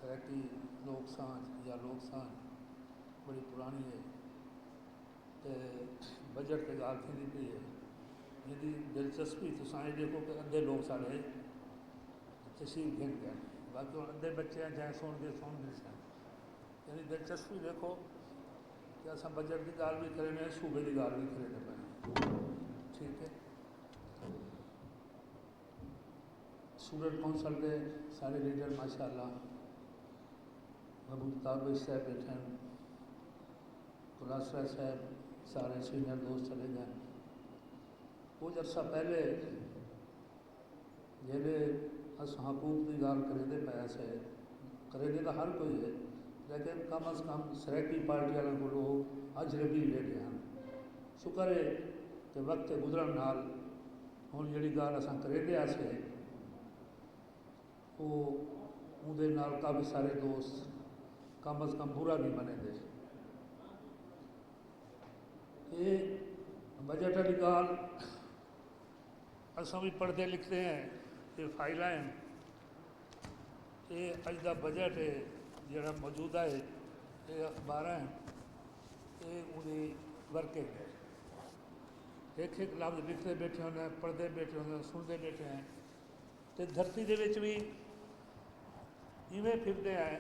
سرائکی لوک سانج یا لوک سانج بڑی پرانی ہے تے بجٹ تے گال تھی پئی ہے جی دلچسپی تو سائیں دیکھو کہ ادھے لوگ سارے تشریف گھن گئے باقی ہوں ادھے بچے ہیں جائیں سن گئے سن یعنی دلچسپی دیکھو کہ اصل بجٹ کی گال بھی کریں صوبے کی گال بھی کریں پہ ٹھیک ہے اسٹوڈنٹ کونسل کے سارے لیڈر ماشاء اللہ محبوب تابش صاحب بیٹھے ہیں کلاسرا صاحب سارے سینئر دوست چلے گئے کچھ عرصہ پہلے جیلے اس حقوق کی گال کرے دے پیا سے کرے دے تو ہر کوئی ہے لیکن کم از کم سرائکی پارٹی والوں کو لوگ اجنبی لے گئے ہیں شکر ہے کہ وقت گزرن نال ہوں جڑی گال اساں کرے دیا سے وہ اندے نال کافی سارے دوست کم از کم برا نہیں بنے دے یہ بجٹ والی گال اساں بھی پڑھتے لکھتے ہیں یہ فائلیں ہیں یہ اج دا بجٹ ہے جڑا موجودہ ہے یہ اخبار ہیں یہ انہیں ورکنگ ہے ایک ایک لفظ لکھتے بیٹھے ہونے ہیں پڑھتے بیٹھے ہونے ہیں سنتے بیٹھے ہیں تو دھرتی دے وچ بھی ایویں پھرتے ہیں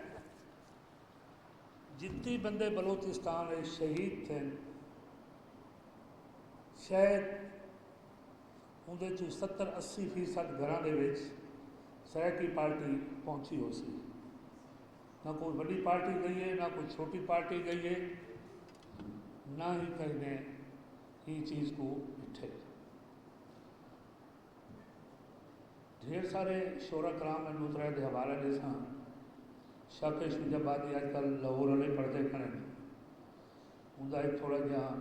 جتنی بندے بلوچستان شہید تھے شاید اندر 70-80% گھراں دے وچ سرائکی پارٹی پہنچی ہو سی نہ کوئی بڑی پارٹی گئی ہے نہ کوئی چھوٹی پارٹی گئی ہے نہ ہی کہیں نے ہی چیز کو اٹھے ڈھیر سارے شعرا کرام میں نوترے کے حوالے دے ساں شاہ شجاع آبادی اج کل لاہور والے پڑھتے کھڑے ان کا ایک تھوڑا جہا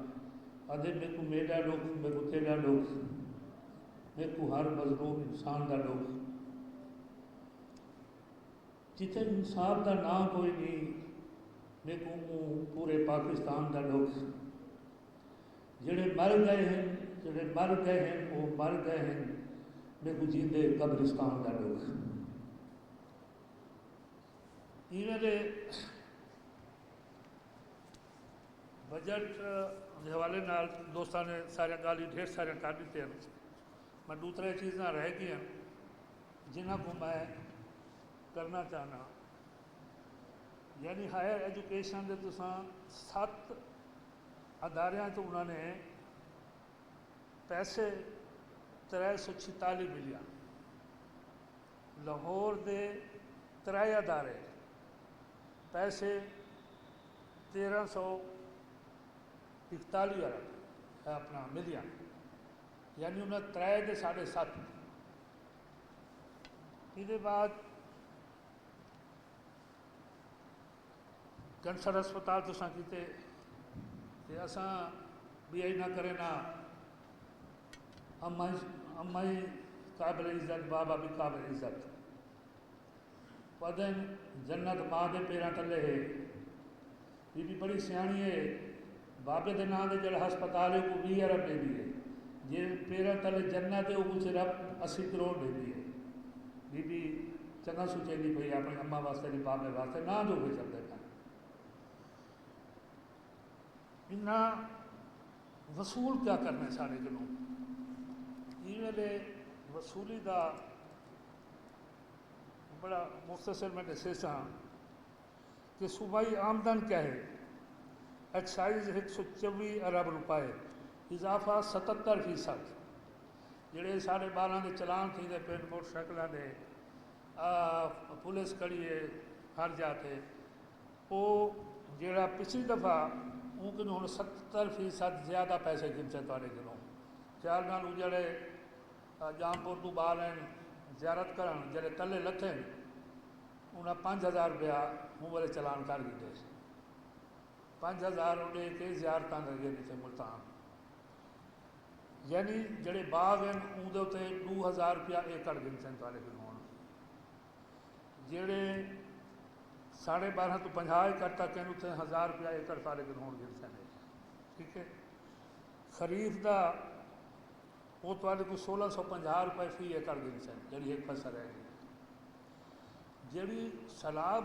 آدھے میرے کو میرا لوگ میرے کو تیرا لوگ میرے کو ہر مظلوم انسان کا لوگ جتنے انصاف کا نام کوئی نہیں میرے کو پورے پاکستان کا لوگ جڑے مر گئے ہیں وہ مر گئے ہیں میرے کو جیندے قبرستان کا لوگ ایویں دے بجٹ کے حوالے نال دوستان نے سارے گالی ڈھیر سارے کر دیتے ہیں میں دوسرے چیزاں رہ گئی ہیں جنہاں کو میں کرنا چاہنا یعنی ہائر ایجوکیشن دے تساں 7 اداریاں تو انہوں نے پیسے 346 ملین لاہور دے 3 ادارے پیسے 1341 ارب اپنا ملین یعنی انہیں 3 دے 7.5 یہ بعد کینسر ہسپتال تو کیتے کہ اساں بھی نہ کرے نہ امائی قابل عزت بابا بھی قابل عزت پدن جنت ماں دے پیراں تلے ہے بی بی بڑی سیانی ہے بابے دے نام دے جڑا ہسپتال ہے وہ 20 ارب دے دی ہے جی پیراں تلے جنت ہے وہ کچھ رب 80 کروڑ دے دی ہے بی بی چنگا سوچے دی بھئی اپنی اماں واسطے نہیں بابے واسطے نہ جو بھی چلتے ہیں انہاں وصول کیا کرنا ہے سارے جنوں یہ لے وصولی دا بڑا مختصر میں دسے ساں کہ صوبائی آمدن کیا ہے ایکسائز 124 ارب روپے اضافہ 77% جڑے 12.5 دے چلان تھی دے پین موٹر سائیکلاں دے پولیس کڑی ہے ہر جاتے وہ جڑا پچھلی دفعہ وہ کنوں 70% زیادہ پیسے گنتے تھوڑے کنوں خیال نال جڑے جامپور تو بال ہیں زیارت کرن جڑے تلے لتھے انہاں 5000 روپیہ منہ والے چلان کر دیتے 5000 اڈے کے زیارتاں لگے دیتے ملتان یعنی جڑے باغ ہیں اندر تے 2000 روپیہ ایکڑ گنتے تھوڑے کنوں جڑے 12.5 تو 50 ایکڑ تک ہیں اتنے 1000 روپیہ ایکڑ تھوڑے کنوں گنتے ہیں ٹھیک ہے خریف دا وہ تو 1650 روپے فی ایکڑ گنتے ہیں جڑی ایک فصل ہے جڑی سیلاب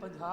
50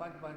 5-5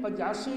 85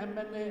MNA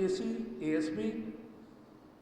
AC ASP,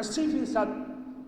80%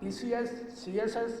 PCS CSS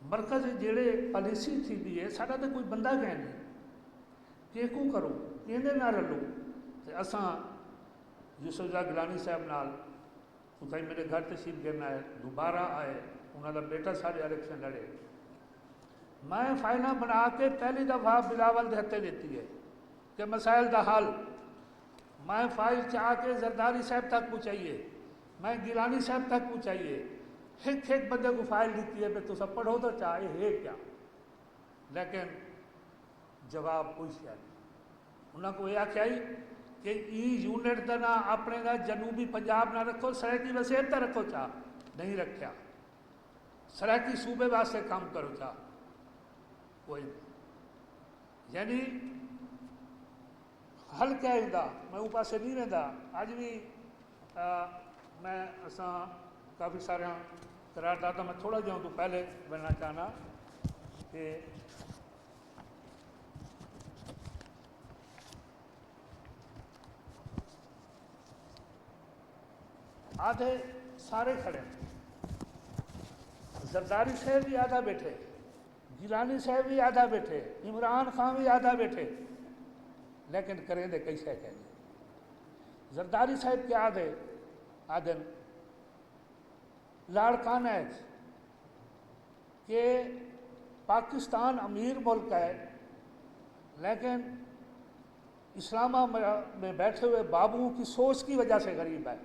مرکز جڑے پالیسی تھی بھی ہے ساڈا تو کوئی بندہ کہ نہیں کہ کو کرو کہ نہ رلو تو اساں یوسف شاہ گیلانی صاحب نال اتائی میرے گھر تشریف گرنا ہے دوبارہ آئے انہوں کا بیٹا سارے الیکشن لڑے میں فائنہ بنا کے پہلی دفعہ بلاول دے ہتھے دیتی ہے کہ مسائل دا حل میں فائل چاہ کے زرداری صاحب تک پہنچائیے میں گیلانی صاحب تک پہنچائیے ایک بندے کو فائل دیتی ہے پہ تو سب پڑھو تو چاہے ہے کیا لیکن جواب کوئی شاید نہیں انہوں کو یہ آخیا کہ ای یونٹ دا نہ اپنے دا جنوبی پنجاب نہ رکھو سرحدی وسیعت تا رکھو چاہ نہیں رکھیا سرحدی صوبے واسطے کام کرو چاہ کوئی نہیں یعنی حل کیا ہے میں اوپر سے نہیں رہتا آج بھی میں اساں کافی سارے قرار داتا میں تھوڑا جاؤں تو پہلے بننا چاہنا کہ آدھے سارے کھڑے زرداری صاحب بھی آدھا بیٹھے گیلانی صاحب بھی آدھا بیٹھے عمران خان بھی آدھا بیٹھے لیکن کریں دے کئی شے کہنے زرداری صاحب کیا آدھے آدھن لاڑکان ہے کہ پاکستان امیر ملک ہے لیکن اسلام میں بیٹھے ہوئے بابوں کی سوچ کی وجہ سے غریب ہے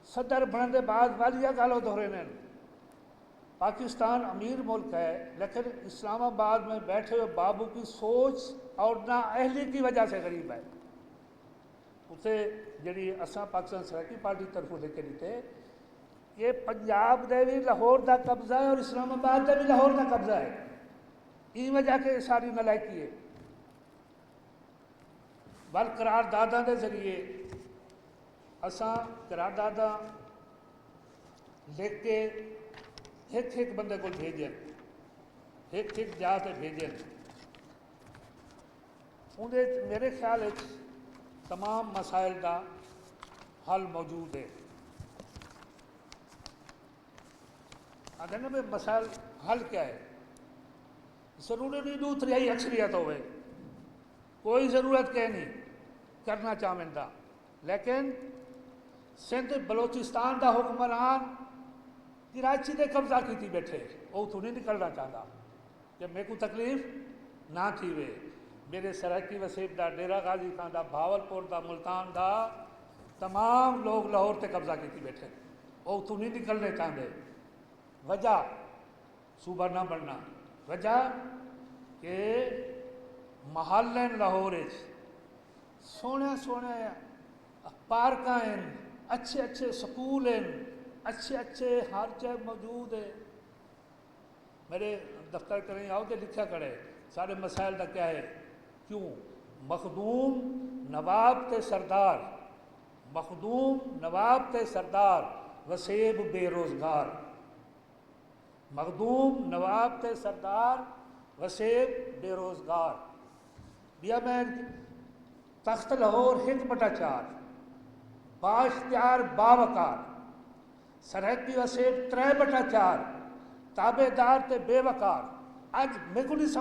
صدر بننے کے بعد والیہ گالو دہرے نے پاکستان امیر ملک ہے لیکن اسلام آباد میں بیٹھے ہوئے بابو کی سوچ اور نااہلی کی وجہ سے غریب ہے اسے جڑی اساں پاکستان سرحدی پارٹی طرفوں لے کے دیتے کہ پنجاب دے بھی لاہور دا قبضہ ہے اور اسلام آباد دے بھی لاہور دا قبضہ ہے یہ وجہ کہ ساری نلائکی ہے بل قرار داداں دے ذریعے اساں قرار داداں لکھ کے ایک بندے کو بھیجیں ایک جا کے بھیجیں انہیں میرے خیال ہے تمام مسائل کا حل موجود ہے اگر میں مسائل حل کیا ہے ضروری نہیں 2/3 اکثریت ہوئے کوئی ضرورت کہ نہیں کرنا چاہیں دا لیکن سندھ بلوچستان دا حکمران کراچی دے قبضہ کی تھی بیٹھے وہ تو نہیں نکلنا چاہتا کہ میرے کو تکلیف نہ تھی وے میرے سرحدی وسیب دا ڈیرہ غازی خان دا بھاولپور دا ملتان دا تمام لوگ لاہور تے قبضہ کی تھی بیٹھے وہ تو نہیں نکلنے چاہتے وجہ صوبہ نہ بننا وجہ کہ محلین لاہور سونے سونے پارکاں ہیں اچھے سکول ہیں اچھے ہر جگہ موجود ہے میرے دفتر کریں آؤ کہ لکھا کرے سارے مسائل کا کیا ہے کیوں مخدوم نواب تے سردار مخدوم نواب تے سردار وسیب بے روزگار مخدوم نواب تے سردار وسیب بے روزگار بیا میں تخت لاہور 1/4 بااختیار باوقار سرحدی وسیب 3/4 تابے دار تے بے وقار اج میرے کو نہیں